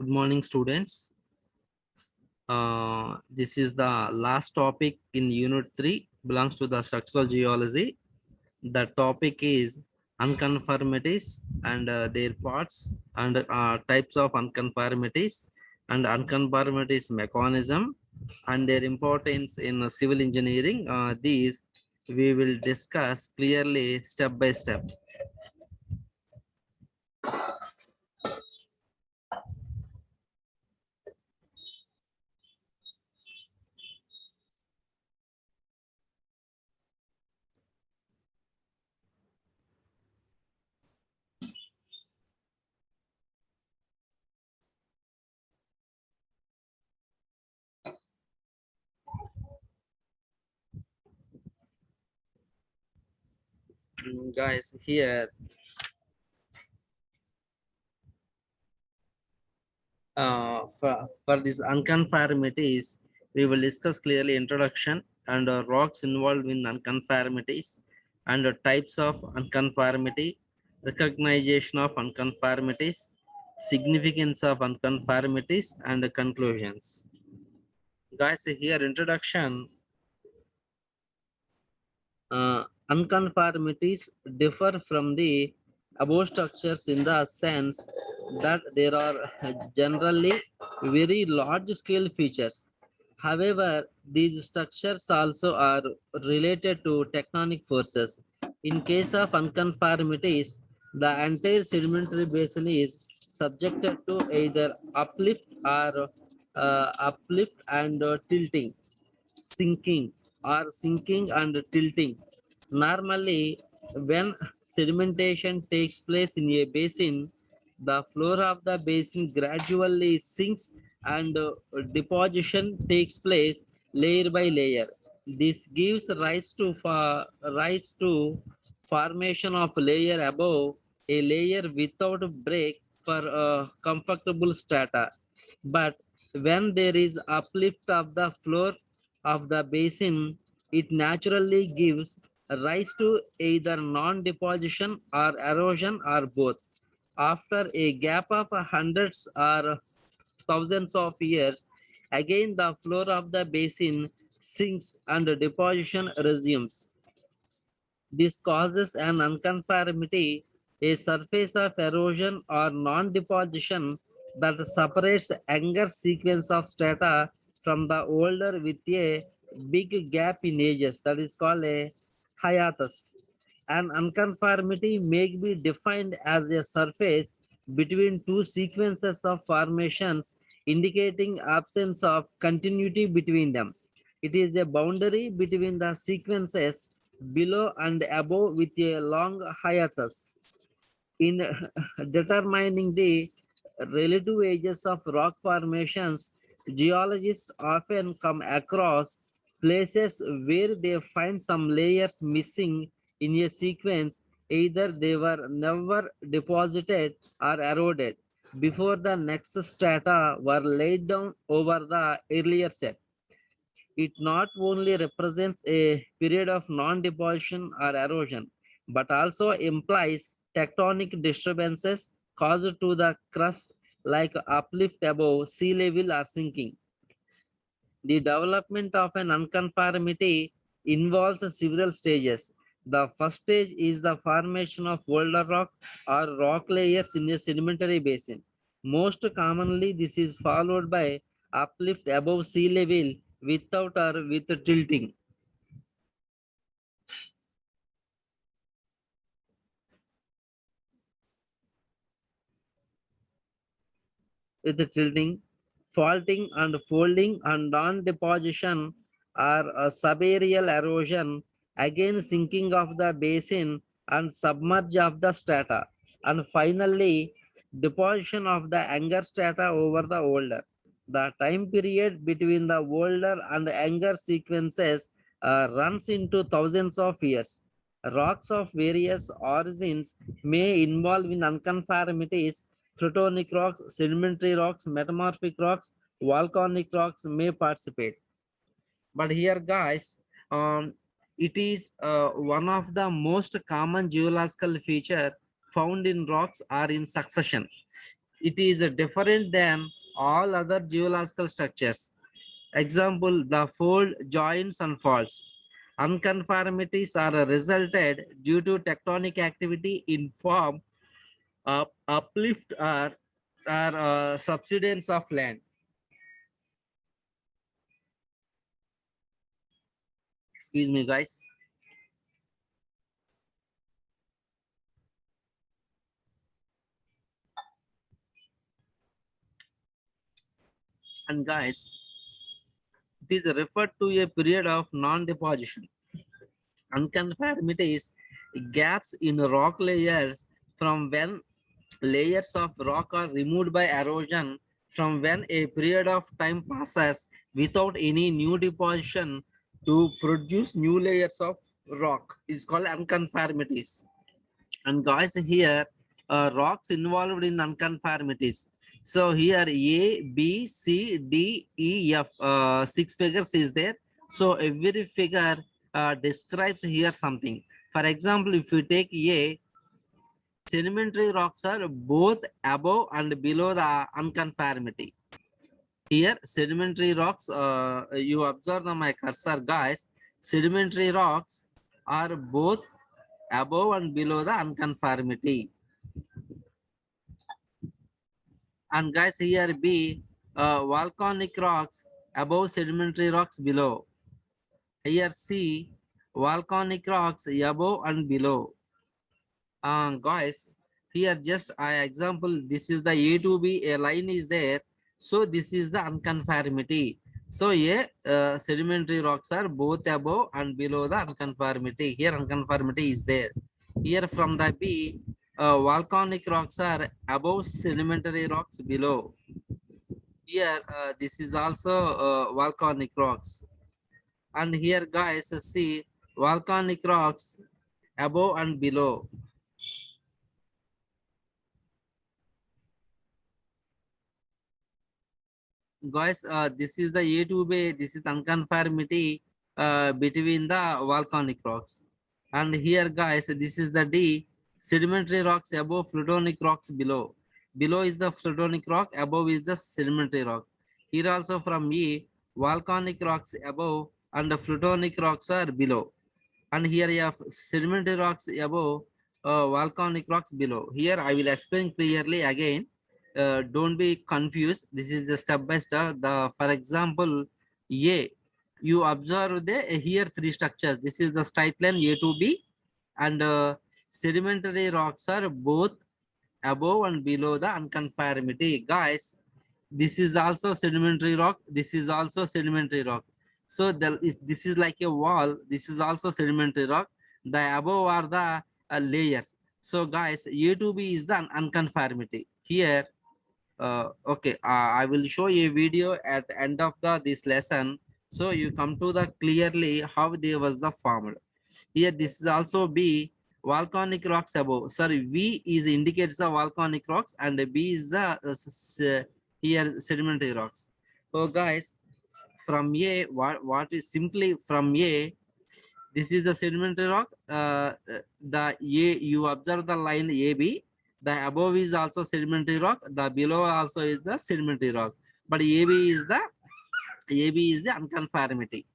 Good morning, students. This is the last topic in Unit 3, belongs to the structural geology. The topic is unconformities and their parts and types of unconformities and unconformities mechanism and their importance in civil engineering. These we will discuss clearly step by step. Guys, here for these unconformities, we will discuss clearly introduction and rocks involved in unconformities and types of unconformity, recognition of unconformities, significance of unconformities, and conclusions. Guys, here introduction. Unconformities differ from the above structures in the sense that there are generally very large scale features. However, these structures also are related to tectonic forces. In case of unconformities, the entire sedimentary basin is subjected to either uplift or uplift and tilting, sinking and tilting. Normally, when sedimentation takes place in a basin, the floor of the basin gradually sinks and deposition takes place layer by layer. This gives rise to formation of layer above a layer without break for comfortable strata. But when there is uplift of the floor of the basin, it naturally gives rise to either non-deposition or erosion or both. After a gap of hundreds or thousands of years, again the floor of the basin sinks and deposition resumes. This causes an unconformity, a surface of erosion or non-deposition that separates younger sequence of strata from the older with a big gap in ages. That is called a hiatus. An unconformity may be defined as a surface between two sequences of formations indicating absence of continuity between them. It is a boundary between the sequences below and above with a long hiatus. In determining the relative ages of rock formations, geologists often come across places where they find some layers missing in a sequence. Either they were never deposited or eroded before the next strata were laid down over the earlier set. It not only represents a period of non-deposition or erosion, but also implies tectonic disturbances caused to the crust like uplift above sea level or sinking. The development of an unconformity involves several stages. The first stage is the formation of boulder rock or rock layers in a sedimentary basin. Most commonly, this is followed by uplift above sea level without or with tilting. With the tilting, faulting and folding and non-deposition are a subaerial erosion, again sinking of the basin and submerge of the strata, and finally deposition of the younger strata over the older. The time period between the older and younger sequences runs into thousands of years. Rocks of various origins may involve in unconformities. Plutonic rocks, sedimentary rocks, metamorphic rocks, volcanic rocks may participate. But here, guys, it is one of the most common geological feature found in rocks are in succession. it is different than all other geological structures. Example, the fold joins and faults. Unconformities are resulted due to tectonic activity in form of uplift or subsidence of land. Excuse me, guys. And guys, it is referred to a period of non-deposition. Unconformities, gaps in rock layers from when layers of rock are removed by erosion, from when a period of time passes without any new deposition to produce new layers of rock is called unconformities. And guys, here rocks involved in unconformities. So here A, B, C, D, E, F, six figures is there. So every figure describes here something. For example, if you take A, sedimentary rocks are both above and below the unconformity. Here, sedimentary rocks, you observe my cursor, guys. Sedimentary rocks are both above and below the unconformity. And guys, here B, volcanic rocks above, sedimentary rocks below. Here C, volcanic rocks above and below. Guys, here just example, this is the A to B, a line is there. So this is the unconformity. So A, sedimentary rocks are both above and below the unconformity. Here unconformity is there. Here from the B, volcanic rocks are above, sedimentary rocks below. Here this is also volcanic rocks. And here guys, see volcanic rocks above and below. Guys, this is the A to B, this is unconformity between the volcanic rocks. And here guys, this is the D, sedimentary rocks above, plutonic rocks below. Below is the plutonic rock, above is the sedimentary rock. Here also from E, volcanic rocks above and the plutonic rocks are below. And here you have sedimentary rocks above, volcanic rocks below. Here I will explain clearly again. Don't be confused. This is the step by step. The for example, A, you observe the here three structures. This is the straight line A to B, and sedimentary rocks are both above and below the unconformity. Guys, this is also sedimentary rock. This is also sedimentary rock. So this is like a wall. This is also sedimentary rock. The above are the layers. So guys, A to B is the unconformity. Here, okay, I will show a video at the end of this lesson. So you come to the clearly how there was the formula. Here, this is also B, volcanic rocks above. Sorry, V is indicates the volcanic rocks and B is the here sedimentary rocks. So guys, from A, what is simply from A, this is the sedimentary rock. The A, you observe the line AB. The above is also sedimentary rock. The below also is the sedimentary rock. But AB is the unconformity.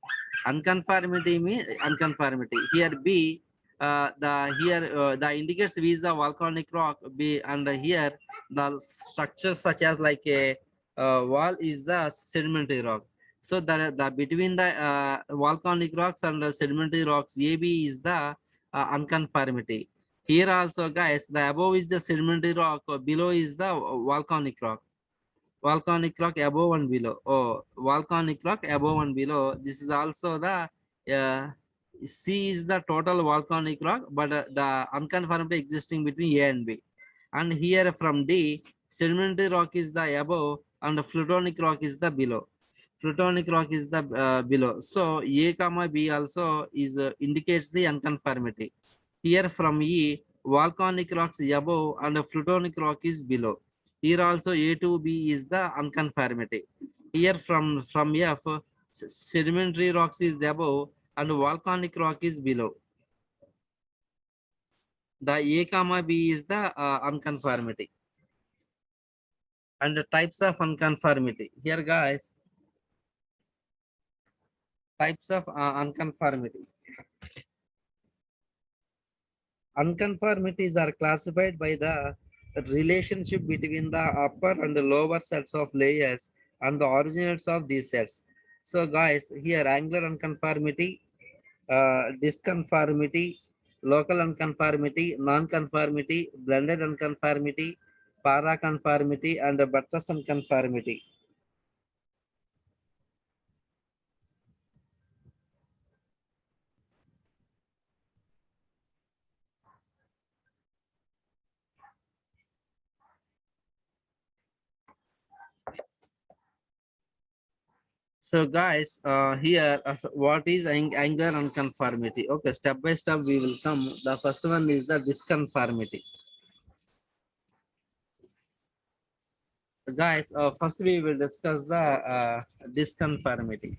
Unconformity means unconformity. Here B, the indicates V is the volcanic rock. B, and here the structure such as like a wall is the sedimentary rock. So the between the volcanic rocks and the sedimentary rocks, AB is the unconformity. Here also, guys, the above is the sedimentary rock, below is the volcanic rock. Volcanic rock above and below. Oh, volcanic rock above and below. This is also the C is the total volcanic rock, but the unconformity existing between A and B. And here from D, sedimentary rock is the above and the plutonic rock is the below. Plutonic rock is the below. So A comma B also is indicates the unconformity. Here from E, volcanic rocks above and the plutonic rock is below. Here also A to B is the unconformity. Here from F, sedimentary rocks is above and volcanic rock is below. The A comma B is the unconformity. And the types of unconformity. Here, guys, types of unconformity. Unconformities are classified by the relationship between the upper and the lower sets of layers and the originals of these sets. So, guys, here angular unconformity, disconformity, local unconformity, non-conformity, blended unconformity, paraconformity, and the buttress unconformity. So guys, here what is angular unconformity? Okay, step by step we will come. The first one is the disconformity. Guys, first we will discuss the disconformity.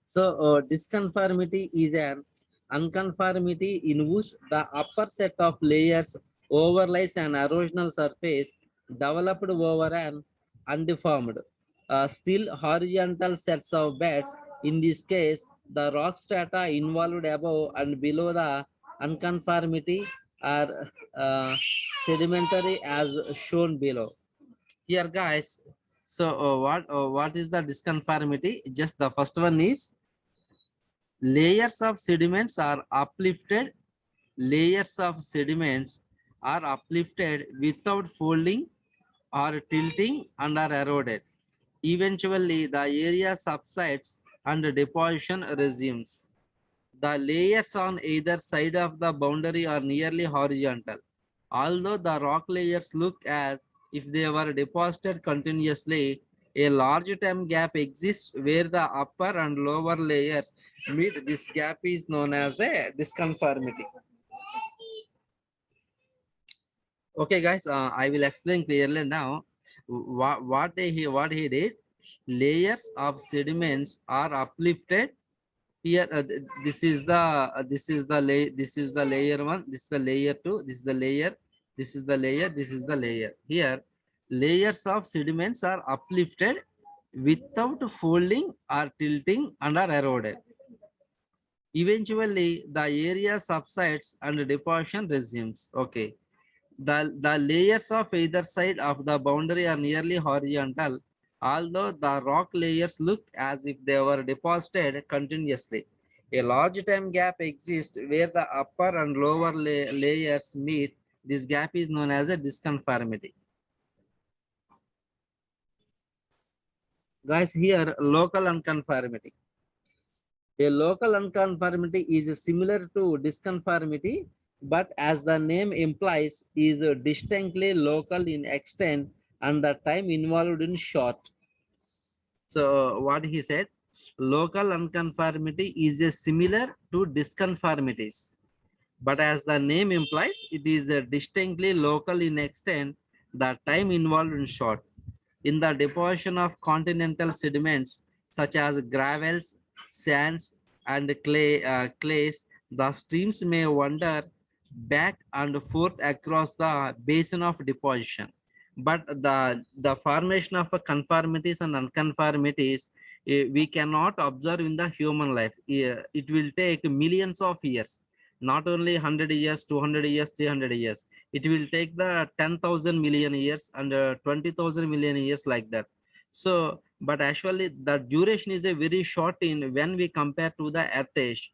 So disconformity is an unconformity in which the upper set of layers overlies an erosional surface developed over an undeformed, still horizontal sets of beds. In this case, the rock strata involved above and below the unconformity are sedimentary as shown below. Here, guys. So, what is the disconformity? Just the first one is layers of sediments are uplifted. Layers of sediments are uplifted without folding or tilting and are eroded. Eventually, the area subsides and deposition resumes. The layers on either side of the boundary are nearly horizontal. Although the rock layers look as if they were deposited continuously, a large time gap exists where the upper and lower layers meet. This gap is known as a disconformity. Okay, guys, I will explain clearly now. What he did. Layers of sediments are uplifted. Here this is the layer one, this is the layer two, this is the layer, this is the layer, this is the layer. Here layers of sediments are uplifted without folding or tilting and are eroded. Eventually the area subsides and deposition resumes. Okay, the layers of either side of the boundary are nearly horizontal, although the rock layers look as if they were deposited continuously. A large time gap exists where the upper and lower layers meet. This gap is known as a disconformity. Guys, here local unconformity. A local unconformity is similar to disconformity, but as the name implies, is distinctly local in extent and the time involved in short. So what he said, local unconformity is a similar to disconformities, but as the name implies, it is distinctly local in extent, the time involved in short. In the deposition of continental sediments such as gravels, sands, and clays, the streams may wander back and forth across the basin of deposition. But the formation of conformities and unconformities, we cannot observe in the human life. It will take millions of years, not only 100 years, 200 years, 300 years. It will take the 10,000 million years and 20,000 million years, like that. So but actually the duration is a very short in when we compare to the earth age.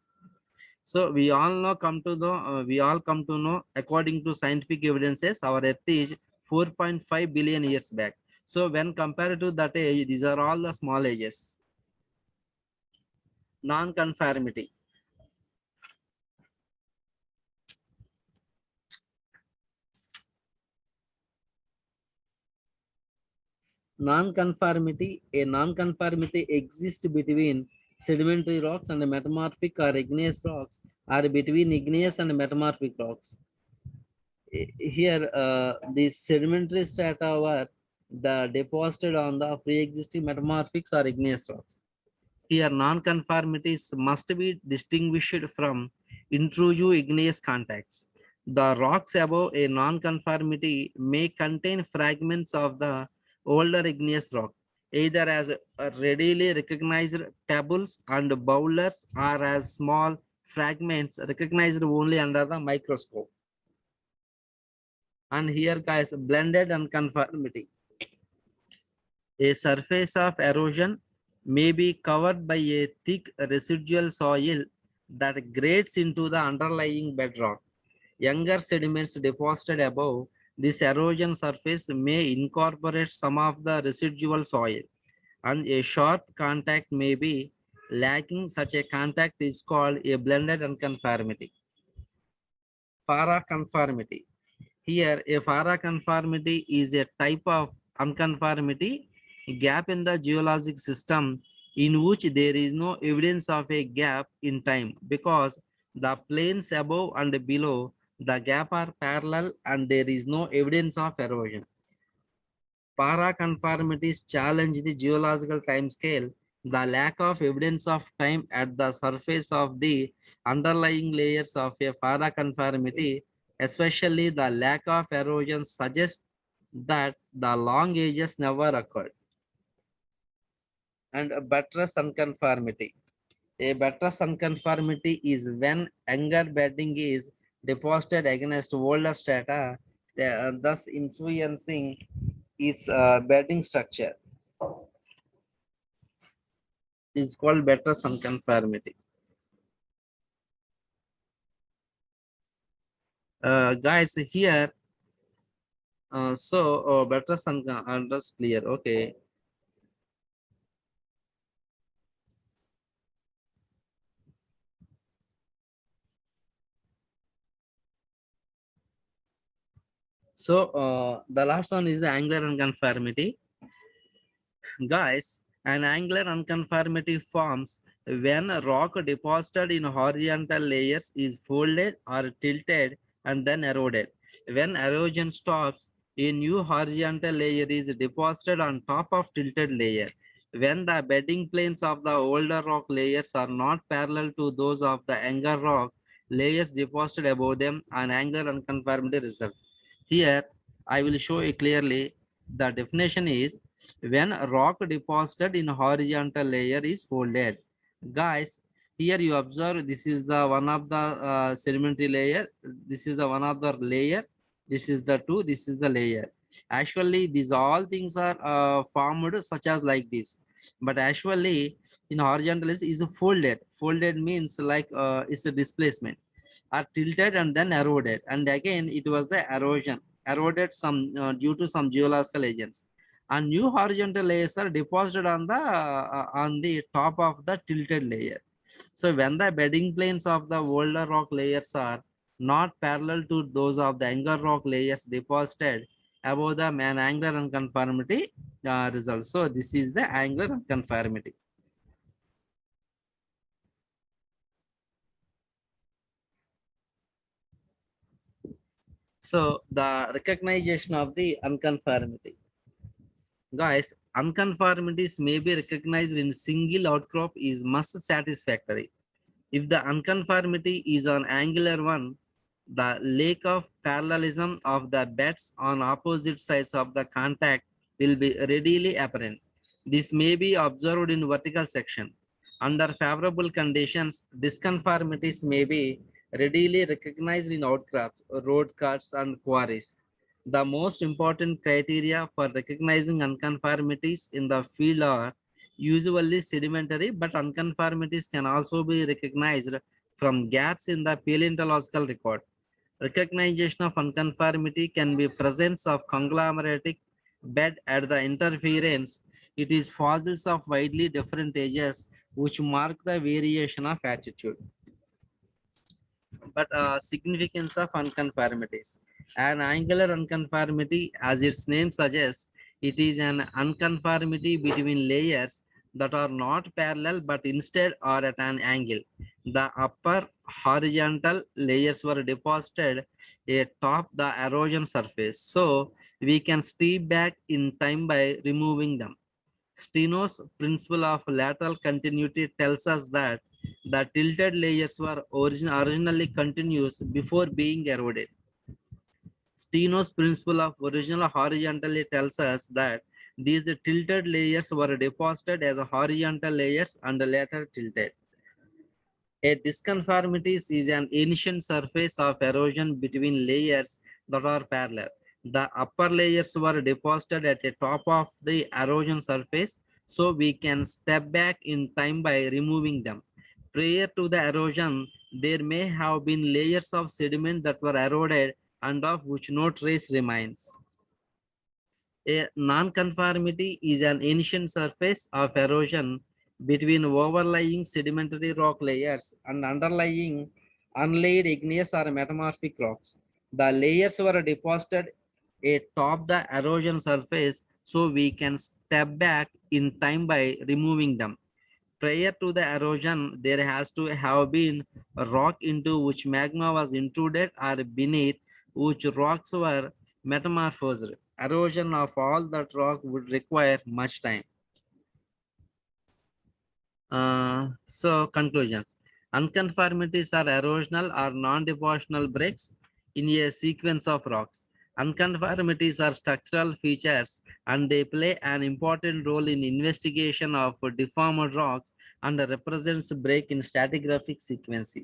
So we all come to know, according to scientific evidences, our earth is 4.5 billion years back. So when compared to that age, these are all the small ages. Non-conformity. Non-conformity. A non-conformity exists between sedimentary rocks and metamorphic or igneous rocks, or between igneous and metamorphic rocks. Here, the sedimentary strata were deposited on the pre-existing metamorphics or igneous rocks. Here, non-conformities must be distinguished from intrusive igneous contacts. The rocks above a non-conformity may contain fragments of the older igneous rock, either as readily recognized pebbles and boulders or as small fragments recognized only under the microscope. And here guys, blended unconformity. A surface of erosion may be covered by a thick residual soil that grades into the underlying bedrock. Younger sediments deposited above this erosion surface may incorporate some of the residual soil, and a sharp contact may be lacking. Such a contact is called a blended unconformity. Paraconformity. Here, a paraconformity is a type of unconformity gap in the geologic system in which there is no evidence of a gap in time because the planes above and below the gap are parallel and there is no evidence of erosion. Paraconformities challenge the geological timescale. The lack of evidence of time at the surface of the underlying layers of a paraconformity, especially the lack of erosion, suggests that the long ages never occurred. And a buttress unconformity. A buttress unconformity is when younger bedding is deposited against older strata, thus influencing its bedding structure. Is called buttress unconformity. Guys, here, buttress unconformity clear. Okay. So the last one is the angular unconformity. Guys, an angular unconformity forms when a rock deposited in horizontal layers is folded or tilted and then eroded. When erosion stops, a new horizontal layer is deposited on top of tilted layer. When the bedding planes of the older rock layers are not parallel to those of the younger rock layers deposited above them, an angular unconformity results. Here, I will show you clearly. The definition is when rock deposited in horizontal layer is folded. Guys, here you observe this is the one of the sedimentary layer. This is the one of the layer. This is the two. This is the layer. Actually, these all things are formed such as like this. But actually, in horizontal is folded. Folded means like it's a displacement, are tilted and then eroded. And again, it was the erosion, eroded some due to some geological agents. And new horizontal layers are deposited on the top of the tilted layer. So when the bedding planes of the older rock layers are not parallel to those of the younger rock layers deposited above the man angular unconformity results. So this is the angular unconformity. So the recognition of the unconformity. Guys, unconformities may be recognized in single outcrop is must satisfactory. If the unconformity is an angular one, the lack of parallelism of the beds on opposite sides of the contact will be readily apparent. This may be observed in vertical section. Under favorable conditions, disconformities may be readily recognized in outcrops, road cuts, and quarries. The most important criteria for recognizing unconformities in the field are usually sedimentary, but unconformities can also be recognized from gaps in the paleontological record. Recognition of unconformity can be presence of conglomeratic bed at the interference. It is fossils of widely different ages which mark the variation of attitude. But significance of unconformities. An angular unconformity, as its name suggests, it is an unconformity between layers that are not parallel but instead are at an angle. The upper horizontal layers were deposited atop the erosion surface, so we can step back in time by removing them. Steno's principle of lateral continuity tells us that The tilted layers were originally continuous before being eroded. Steno's principle of original horizontally tells us that these tilted layers were deposited as horizontal layers and later tilted. A disconformity is an ancient surface of erosion between layers that are parallel. The upper layers were deposited at the top of the erosion surface, so we can step back in time by removing them. Prior to the erosion, there may have been layers of sediment that were eroded and of which no trace remains. A nonconformity is an ancient surface of erosion between overlying sedimentary rock layers and underlying unlaid igneous or metamorphic rocks. The layers were deposited atop the erosion surface, so we can step back in time by removing them. Prior to the erosion, there has to have been a rock into which magma was intruded or beneath which rocks were metamorphosed. Erosion of all that rock would require much time. So conclusions. Unconformities are erosional or non-depositional breaks in a sequence of rocks. Unconformities are structural features and they play an important role in investigation of deformed rocks and represents break in stratigraphic sequence.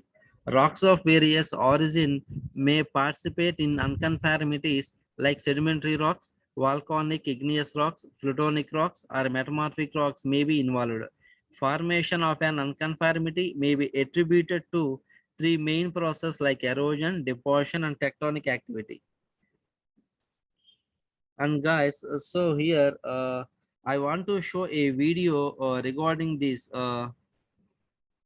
Rocks of various origin may participate in unconformities like sedimentary rocks, volcanic igneous rocks, plutonic rocks, or metamorphic rocks may be involved. Formation of an unconformity may be attributed to three main processes like erosion, deposition, and tectonic activity. And guys, so here I want to show a video regarding this.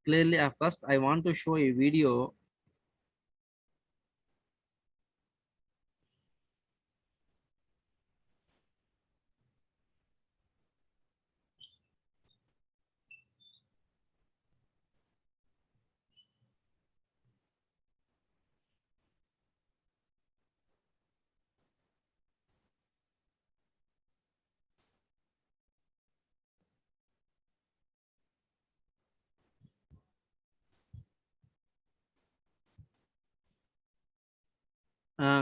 Clearly, first I want to show a video.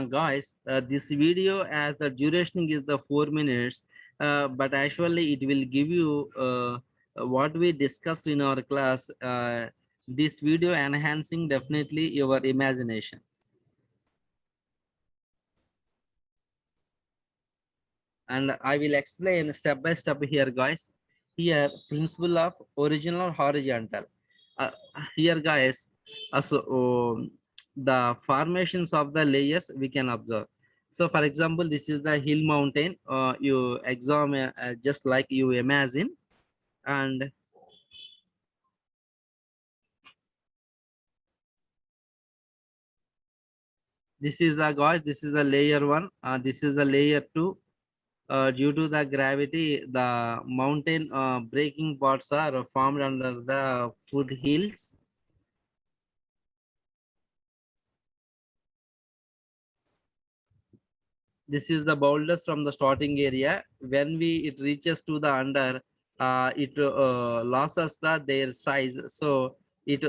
Guys, this video as the duration is the 4 minutes, but actually it will give you what we discussed in our class. This video enhancing definitely your imagination. And I will explain step by step here, guys. Here, principle of original horizontal. Uh, Here, guys, the formations of the layers we can observe. So, for example, this is the hill mountain. You examine just like you imagine, and this is the guys. This is the layer one. This is the layer two. Due to the gravity, the mountain breaking parts are formed under the foothills. This is the boulders from the starting area. When it reaches to the under, it loses their size, so it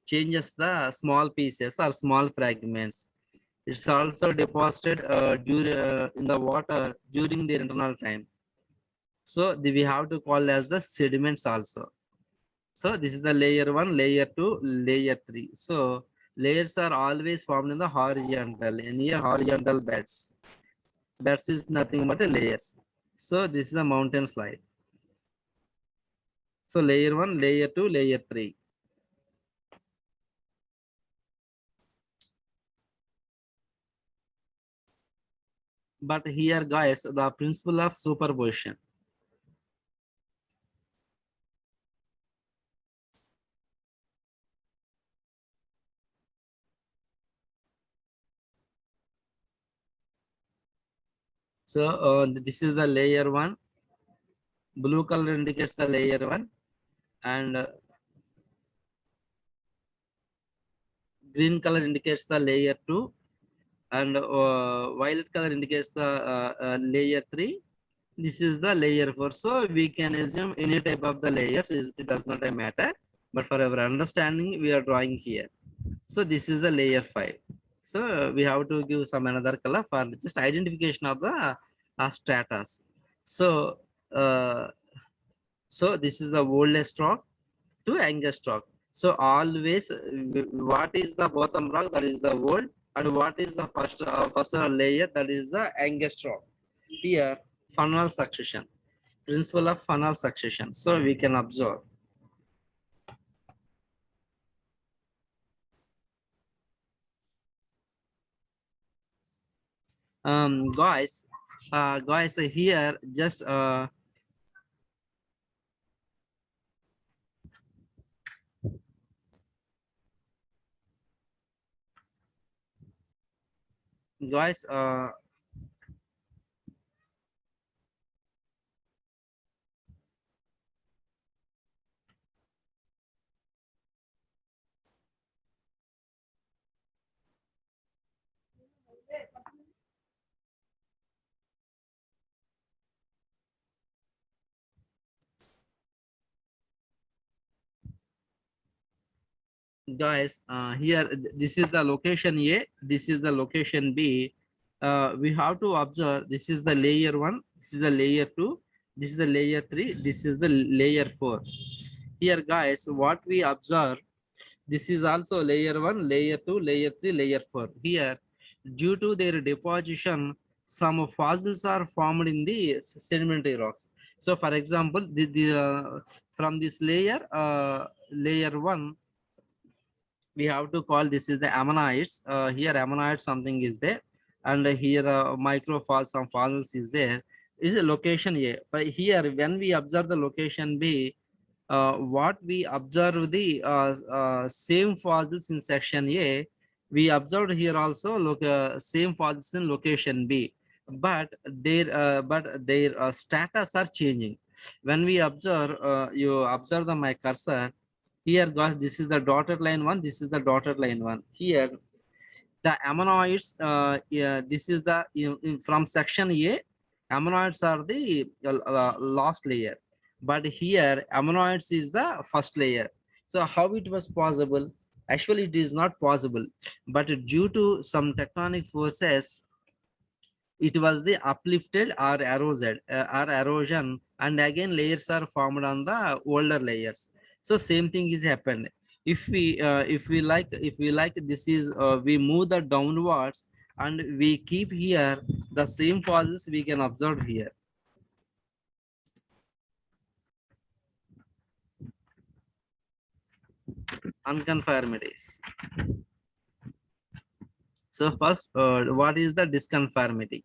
changes the small pieces or small fragments. It's also deposited during in the water during the internal time. So we have to call as the sediments also. So this is the layer one, layer two, layer three. So layers are always formed in the horizontal, in here horizontal beds. Beds is nothing but a layers. So this is a mountain slide. So layer one, layer two, layer three. But here, guys, the principle of superposition. So this is the layer one. Blue color indicates the layer one, and green color indicates the layer two, and violet color indicates the layer three. This is the layer four. So we can assume any type of the layers. It does not matter. but for our understanding, we are drawing here. So this is the layer 5. So we have to give some another color for just identification of the stratus. So uh, so this is the oldest rock to youngest rock. So always what is the bottom rock, that is the old, and what is the first layer, that is the youngest rock. Here funnel succession, principle of funnel succession. So we can observe. Guys, here just guys here this is the location A, this is the location B. We have to observe, this is the layer 1, this is the layer 2, this is the layer 3, this is the layer 4. Here guys, what we observe, this is also layer 1, layer 2, layer 3, layer 4. Here, due to their deposition, some fossils are formed in the sedimentary rocks. So for example, from this layer, layer 1, we have to call this is the ammonites. Here ammonites something is there, and here microfossils, some fossils is there. Is a location A. But here when we observe the location B, what we observe the same fossils in section A, we observed here also look same fossils in location B, but their status are changing. When we observe, you observe my cursor here, guys. This is the dotted line one. This is the dotted line one. Here, the ammonites. Yeah, this is the from section A. Ammonites are the last layer, but here ammonites is the first layer. So how it was possible? Actually, it is not possible, but due to some tectonic forces, it was the uplifted or erosion, and again layers are formed on the older layers. So same thing is happened. If we like this is we move the downwards and we keep here the same phases we can observe here. Unconformities. So first, what is the disconformity?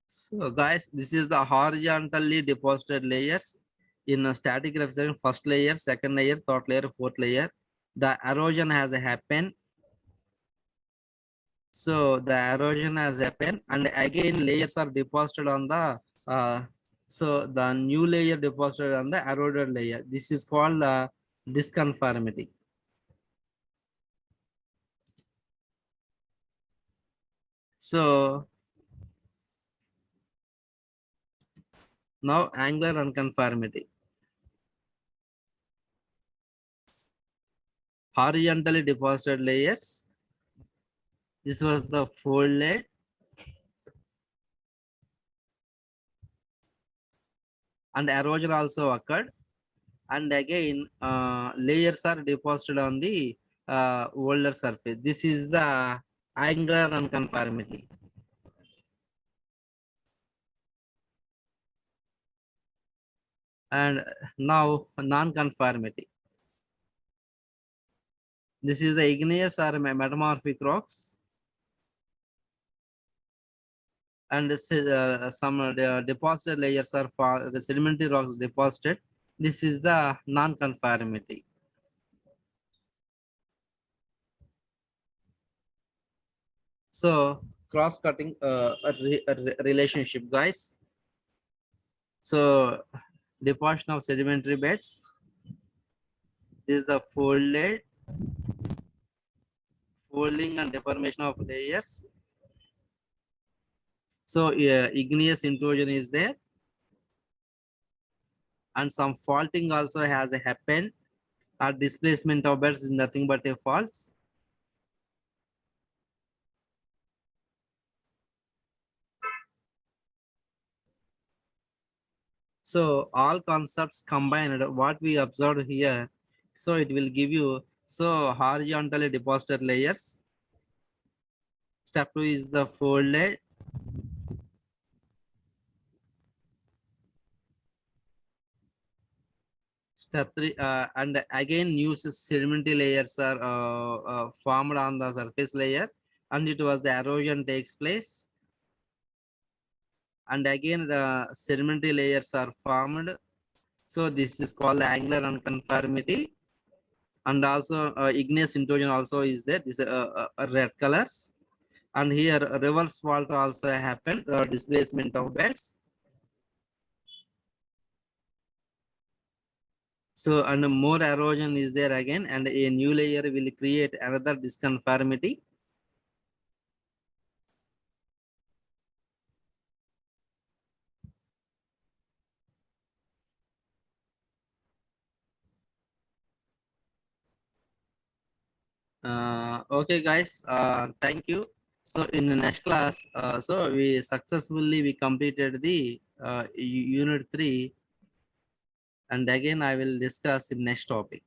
So guys, this is the horizontally deposited layers in a static reflection. First layer, second layer, third layer, fourth layer. The erosion has happened. So the erosion has happened, and again layers are deposited on the. So the new layer deposited on the eroded layer. This is called the disconformity. So now angular unconformity. Horizontally deposited layers. This was the folded, and erosion also occurred, and again layers are deposited on the older surface. This is the angular unconformity. And now non-conformity. This is the igneous or metamorphic rocks, and some deposited layers are for the sedimentary rocks deposited. This is the non-conformity. So cross-cutting relationship, guys. So deposition of sedimentary beds. This is the folded folding and deformation of layers. So igneous intrusion is there, and some faulting also has happened. Or displacement of beds is nothing but a faults. So all concepts combined, what we observed here, so it will give you, so horizontally deposited layers. Step 2 is the folded. Step 3, and again new sedimentary layers are formed on the surface layer, and it was the erosion takes place. And again the sedimentary layers are formed. So this is called the angular unconformity. And also igneous intrusion also is there. This red colors. And here reverse fault also happened, displacement of beds. So and more erosion is there again, and a new layer will create another disconformity. Okay guys, thank you. So in the next class, so we completed the unit 3, and again I will discuss in next topic.